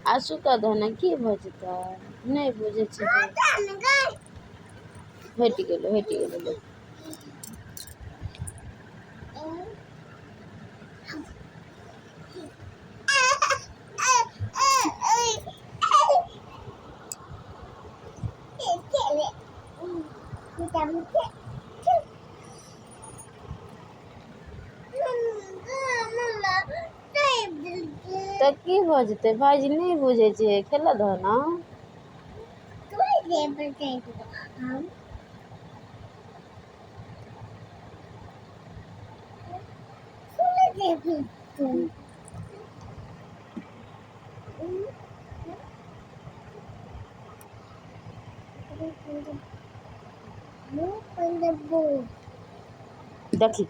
आँसू का धन की भऽ जेतै नहि बुझै छै हटि गेलै तऽ की भऽ जेतै भाइजी नहि बुझै छै खेलऽ दहो ने देखी